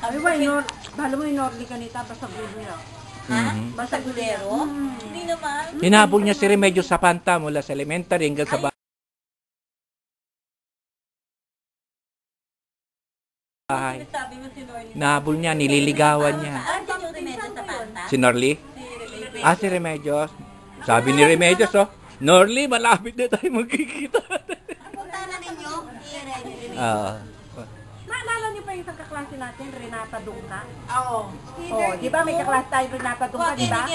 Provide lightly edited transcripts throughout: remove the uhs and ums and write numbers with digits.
Ay, why not? Balo mo yung Norly kanita, basta gulo ya. Ha? Basta gulero? Hindi naman. Hinabol niya si Remedios sa Panta mula sa elementary hanggang sa bahay. Sabi mo si Norly. Nahabol niya, nililigawan niya. Saan yung Remedios sa Panta? Si Norly? Si Remedios. Sabi ni Remedios, oh, Norly, malapit na tayo magkikita. Punta na ninyo. Naalala niyo pa yung isang kaklase natin, Renata Dungka? Oo. Oh, di ba may kaklase tayo, Renata Dungka, di ba?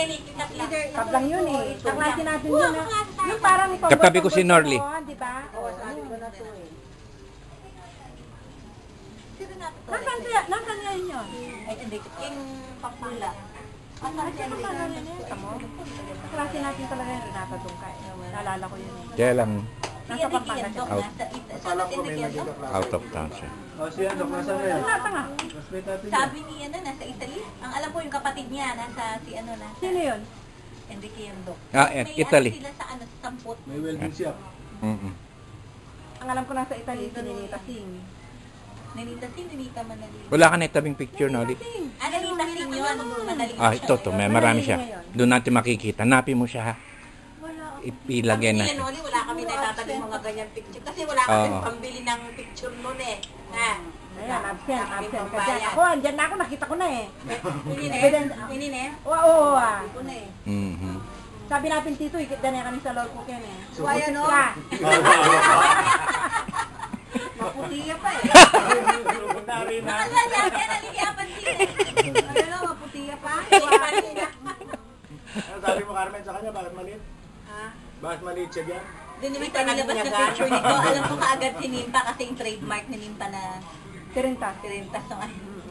Kablang yun eh. Kaklase natin yun, ha? Yung parang ikaw. Katabi ko si Norly. Di ba? Oo, sabi ko na to eh. Nasaan niya yun? Ay, hindi. Yung papula. Kaklase natin talaga yung Renata Dungka. Naalala ko yun eh. Kaya lang, Nasa Pampanga siya. out of town siya. Siya, Dok, nasa na yan? Nasa nga. Sabi ni nasa Italy. Ang alam ko yung kapatid niya, nasa nasa... Sino yun? Enrique Yandok. Italy. Sila sa Sampot. May welding shop. Ang alam ko nasa Italy, si Ninita Singh. Ninita Manali. Wala ka na itabing picture, Norly? Ninita Singh yun. Manali. Ito, marami siya. Doon natin makikita. Napin mo siya, ha? Ilagay na. Wala kami naitatabi mga ganyan picture. Kasi wala kami pambili ng picture noon eh. Ayan, absent ka dyan. Ako, andyan na ako, nakita ko na eh. Pinin eh? Oo, Ako na eh. Sabi natin, Tito, ikita na kami sa Lord Cooken eh. Why ano? Maputiya pa eh. Nakasal yan, naligapan din eh. Ano, maputiya pa? Ano sabi mo, Carmen, sa kanya? Bakit maliit? Bakit maliit siya dyan? Doon naman pa nilabas na picture nito. Alam ko kaagad si Nimpa kasi yung trademark ni Nimpa na Tirintas. Tirintas ng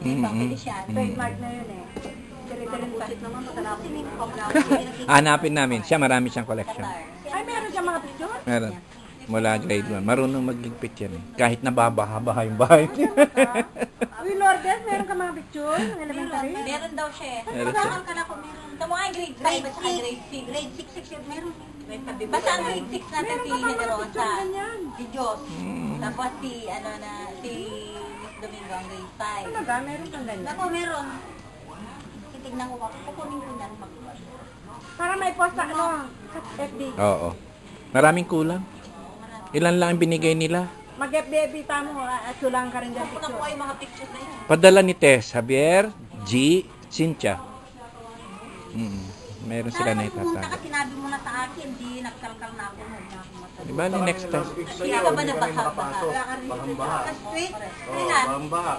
Nimpa Feliciano. Trademark na yun eh. Tirintas. naman masarap si Nimpa. Hanapin namin siya. Marami siyang collection. Ay, meron siyang mga picture? Meron. Mula grade 1. Marunong magligpit yan eh. Kahit nababaha-baha yung bahay. Uy, Lourdes, meron ka mga picture ng elementary? Meron daw siya eh. Meron siya. Saan ka na kung meron? Sa mga grade 5 at saka grade 6. Grade 6 meron. Basta ang grade 6 natin si Generosa. Si Diyos. Tapos si Miss Domingo ang grade 5. Talaga, meron kang ganyan. Ako meron. Titignan ko ako. Kukunin ko na. Para may post sa sa FB. Oo. Maraming kulang. Ilan lang ang binigay nila. Mag-FB mo at sulang ka rin dyan Kukunan picture. ko yung mga pictures na yun. Padala ni Tess, Javier, G, Cynthia. Meron sila na Pumunta itatag. ka, sinabi mo na sa akin, di nagkalkal na ako. Diba, next time. Hindi ka ba nabaha-baha? Bahambaha. Street? Bahambaha.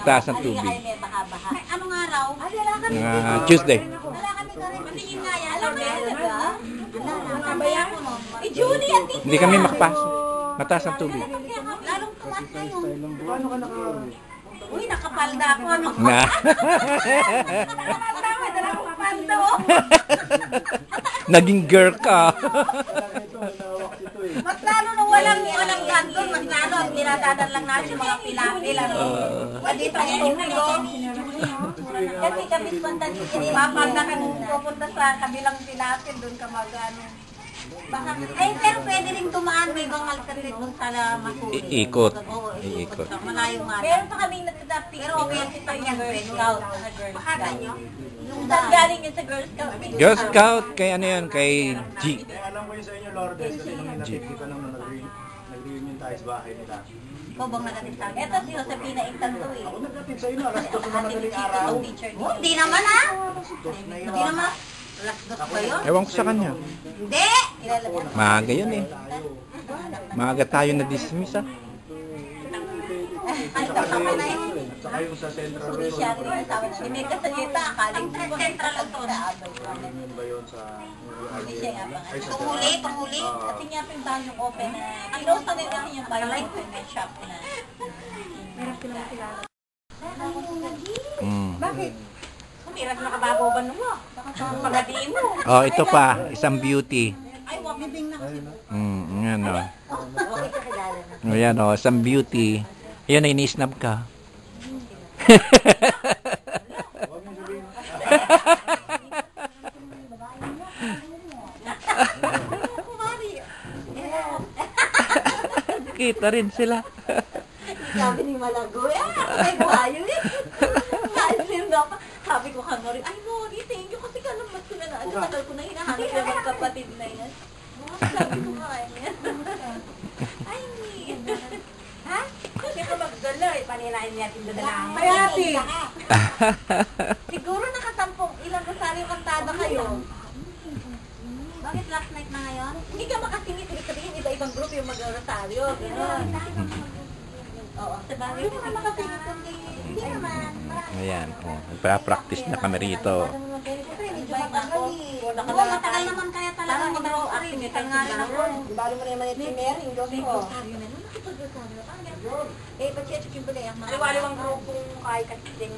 Taas ang tubig. May baha-baha. Ay, anong araw? Ay, wala kami. Tuesday. Wala kami ka rin. Patingin nga yan. Alam mo yan, diba? Ano ba yan? Julie, at tito. Hindi kami makapasok. Mataas ang tubig. Lalong tumas na yun. Paano ka naka... Uy, nakapalda ako. Ano? Na. Nakapalda ako. Dala ko kapalda. Naging girl ka. Ito, nawak ito eh. Mas lalo nung walang ganto, mas lalo ang dinadadan lang natin mga pilapil. Pwede pa yung kasi kami spontan papalda ka nung pupunta sa kabilang pilapil, doon ka mag-ano. Pero pwede rin tumaan, may bangal ka rin doon sa Masuri. Iikot. Oo, Iikot. Malayo nga. Meron pa kaming nagtatapi. Pero okay ang kita yung Girl Scout. Pakata nyo? Saan galing yun sa Girl Scout? Girl Scout, kay ano yun, kay G. Alam ko yun sa inyo, Lourdes, kasi nung nakikita ka naman nag-reunion tayo sa bahay nila. Ikaw bang nagating sa akin? Ito si Josepina Intanto eh. Ako nagdating sa inyo, alas 2 na madaling Ate araw. Chito, teacher niya. Hindi naman ha? Hindi naman. Alas 2 ba yun? Ewan ko sa kanya. Hindi! Ilalagyan. Maaga yun eh. Maaga tayo na-dismiss ah. Ay, kapag na yun. Saka yung sa Central Hindi Rizal. siya rin ang tawag. Hindi ka sa kita, akaling central lang to na abay. Reunion ba yun sa... Hindi siya abang. Ay, sa Panghuli. Kasi nga pa yung bagong open na, close na nila yung bagong open na shop na. Meron sila makilala. Bakit? Kumiras na kababoban mo. Pagadiin mo. Oh, ito pa, isang beauty. Ay, wag bibing na kasi. Yan o. Bakit ka kilala na? Ayan o, isang beauty. Ayan, ini-snap ka. Kita rin sila. Sabi ni Malagoy, may buhayo eh. dapat, sabi ko ka Nori, ay Nori, thank you kasi kalamat ko na na. Ano, tagal ko na hinahanap yung magkapatid na yan. Sabi ko kaya niya. Ay, hindi. Ha? Kasi kung magdala, panilain niya yung dadalahan. Kaya ate. Siguro nakasampung ilang rosaryo kantada kayo. Bakit last night na ngayon? Hindi ka makasingit, ibig sabihin iba-ibang group yung mag-rosaryo. Gano'n. Oo, sa bagay. Hindi naman makasingit kundi. Hindi naman. Ayan, oh, nagpa-practice na kami rito. Oo, matagal naman kaya talaga mag-rosaryo. Kaya nga rin ako. Balo mo na naman ito, Mary, yung Diyos ko. Eh, pag-check yung bulay. Aliwaliwang grupong kahit kasing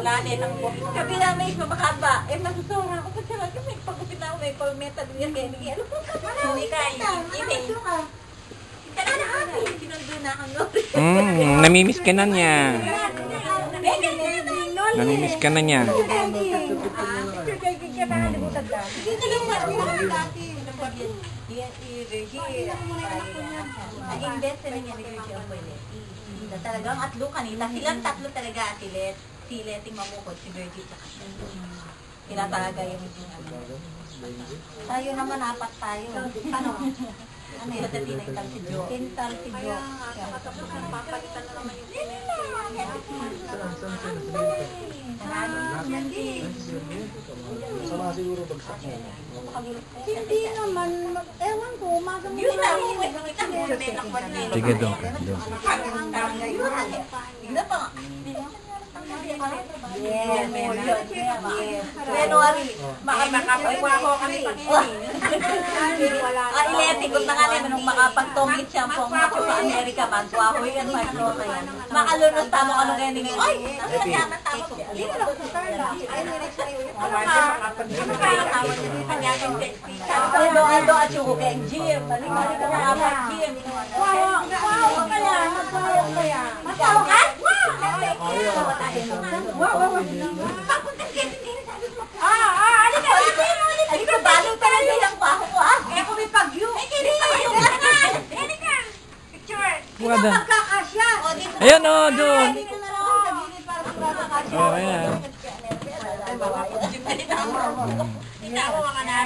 Wala din ang buhok. Sabi na may mabakaba. Eh, masusura ako. Kasi lang may pagupit na ako. May pag-meta doon yan. Kaya hindi ano po ka. Hindi kaya. Email. Sinundo na ako. Namimiss ka na niya. Namimiss ka na niya. Invest na niya ni Virgil Abuelet. Talagang atlo kanila. Silang tatlo talaga atilet. Si Leting Mamukot, si Virgil, tsaka siya. Sila talaga yung tayo naman, apat tayo. Ano? Ano yun? Tintal si Jo. Tintal si Jo. Papalitan na naman yung Sama siguro bagsak mo. Hindi naman, ewan ko, umaga mo yun na. Sige, doon ka. Hindi pa. Yes, January. Makapagwa ko kami pag Ileti ko na nga nung makapagtongit siya po ang macho sa Amerika, magwahoy yan, magwahoy yan. Makalunos tamo ka nung ending. Ay, naman tamo. Hindi na ako sa Carla. Ay, nirek sa'yo. Ano at yung kay Jim. Balik ka na apat Jim. Wow, kaya, magwawa kaya. Matawa ka? Alika, balong talaga yung baho ko ah. Eh, kung may pagyo. Eh, kini pagyo ka na. Alika. Picture. Buka doon. Magkakasya. Ayan o, doon. Dito na lang ako sa gilid para sa magkakasya. Oh, ayan. Itawa ka na.